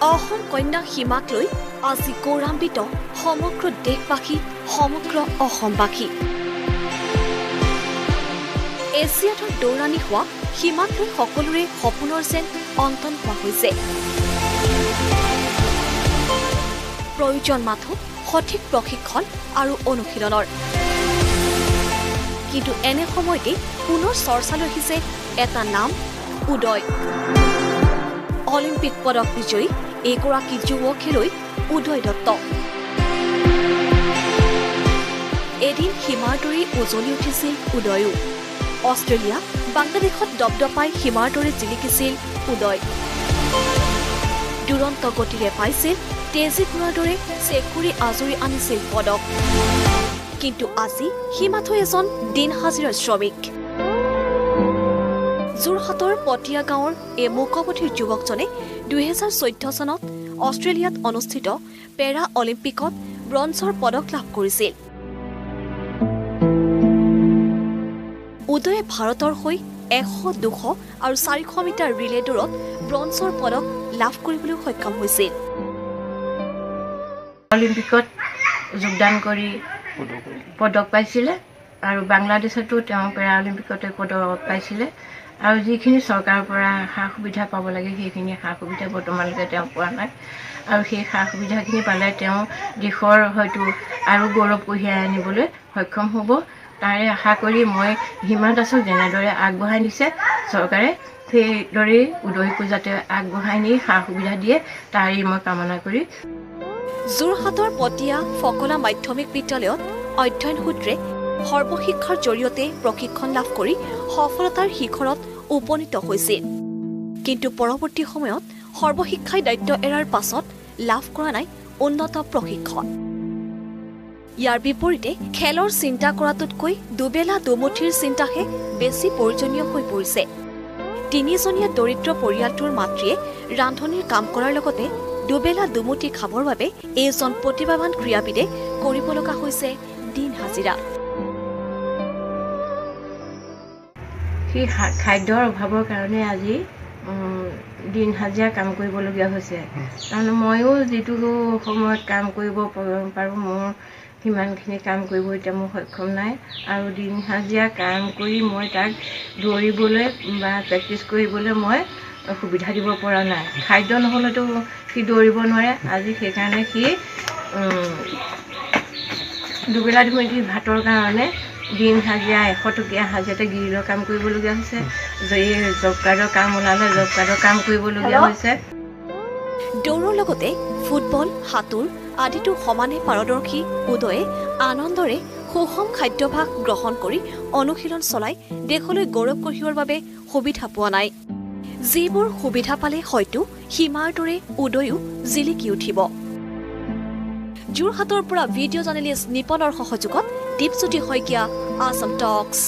অসম কন্যা সীমাক লৈ আজি গৌৰৱান্বিত সমগ্ৰ দেশবাসী সমগ্ৰ অসমবাসী এছিয়াতৰ দৌৰাণী হোৱা সীমাক লৈ সকলোৰে সপোনৰ যেন অন্তন হোৱা হৈছে প্ৰয়োজন মাথো সঠিক প্ৰশিক্ষণ আৰু অনুশীলনৰ কিন্তু এনে সময়তে পুনৰ চৰ্চালৈ আহিছে এটা নাম উদয় অলিম্পিক পদক বিজয়ী এগৰাকী যুৱ খেলুৱৈ উদয় দত্ত এদিন সীমাৰ দৰে উজলি উঠিছিল উদয়ো অষ্ট্ৰেলিয়া বাংলাদেশত দপদপাই সীমাৰ দৰে জিলিকিছিল উদয় দুৰন্ত গতিৰে পাইছিল তেজী ঘোঁৰাৰ দৰে চেকুৰি আজৰি আনিছিল পদক কিন্তু আজি সীমাথো এজন দিন হাজিৰা শ্ৰমিক যোৰহাটৰ পটিয়া গাঁৱৰ এই মুকপথিৰ যুৱকজনে 2014 চনত অষ্ট্ৰেলিয়াত অনুষ্ঠিত পেৰা অলিম্পিকত ব্ৰঞ্জৰ পদক লাভ কৰিছিল উদয়ে ভাৰতৰ হৈ 100, 200 আৰু 400 মিটাৰ ৰিলে দৌৰত ব্ৰঞ্জৰ পদক লাভ কৰিবলৈ সক্ষম হৈছিল অলিম্পিকত যোগদান কৰি পদক পাইছিলে আৰু বাংলাদেশতো তেওঁ পেৰা অলিম্পিকতে পদক পাইছিলে আৰু যিখিনি চৰকাৰৰ পৰা সা সুবিধা পাব লাগে সেইখিনি সা সুবিধা বৰ্তমানলৈকে তেওঁ পোৱা নাই আৰু সেই সা সুবিধাখিনি পালে তেওঁ দেশৰ হয়তো আৰু গৌৰৱ কঢ়িয়াই আনিবলৈ সক্ষম হ'ব তাৰে আশা কৰি মই হিমা দাসক যেনেদৰে আগবঢ়াই নিছে চৰকাৰে সেইদৰেই উদয়কো যাতে আগবঢ়াই নি সা সুবিধা দিয়ে তাৰেই মই কামনা কৰি যোৰহাটৰ পটিয়া ফকলা মাধ্যমিক বিদ্যালয়ত অধ্যয়ন সূত্ৰে সৰ্বশিক্ষাৰ জৰিয়তে প্ৰশিক্ষণ লাভ কৰি সফলতাৰ শিখৰত উপনীত হৈছিল কিন্তু পৰৱৰ্তী সময়ত সৰ্বশিক্ষাই দায়িত্ব এৰাৰ পাছত লাভ কৰা নাই উন্নত প্ৰশিক্ষণ ইয়াৰ বিপৰীতে খেলৰ চিন্তা কৰাটোতকৈ দুবেলা দুমুঠিৰ চিন্তাহে বেছি প্ৰয়োজনীয় হৈ পৰিছে তিনিজনীয়া দৰিদ্ৰ পৰিয়ালটোৰ মাতৃয়ে ৰান্ধনিৰ কাম কৰাৰ লগতে দুবেলা দুমুঠি খাবৰ বাবে এইজন প্ৰতিভাৱান ক্ৰীড়াবিদে কৰিব লগা হৈছে দিন হাজিৰা সেই খাদ্যৰ অভাৱৰ কাৰণে আজি দিন হাজিৰা কাম কৰিবলগীয়া হৈছে কাৰণ ময়ো যিটো সময়ত কাম কৰিব পাৰোঁ মোৰ সিমানখিনি কাম কৰিব এতিয়া মোৰ সক্ষম নাই আৰু দিন হাজিৰা কাম কৰি মই তাক দৌৰিবলৈ বা প্ৰেক্টিছ কৰিবলৈ মই সুবিধা দিব পৰা নাই খাদ্য নহ'লেতো সি দৌৰিব নোৱাৰে আজি সেইকাৰণে সি দুবেলা দুমুঠি ভাতৰ কাৰণে দিন হাজিৰা 100 টকীয়া হাজিৰাতে গিৰিলৰ কাম কৰিবলগীয়া হৈছে জব কাৰ্ডৰ কাম ওলালে জব কাৰ্ডৰ কাম কৰিবলগীয়া হৈছে দৌৰৰ লগতে ফুটবল সাঁতোৰ আদিতো সমানে পাৰদৰ্শী উদয়ে আনন্দৰে সুষম খাদ্যভাস গ্ৰহণ কৰি অনুশীলন চলাই দেশলৈ গৌৰৱ কঢ়িওৱাৰ বাবে সুবিধা পোৱা নাই যিবোৰ সুবিধা পালে হয়তো সীমাৰ দৰে উদয়ো জিলিকি উঠিব যোৰহাটৰ পৰা ভিডিঅ' জাৰ্নেলিষ্ট নিপনৰ সহযোগত দীপজ্যোতি শইকীয়া আছাম টক্স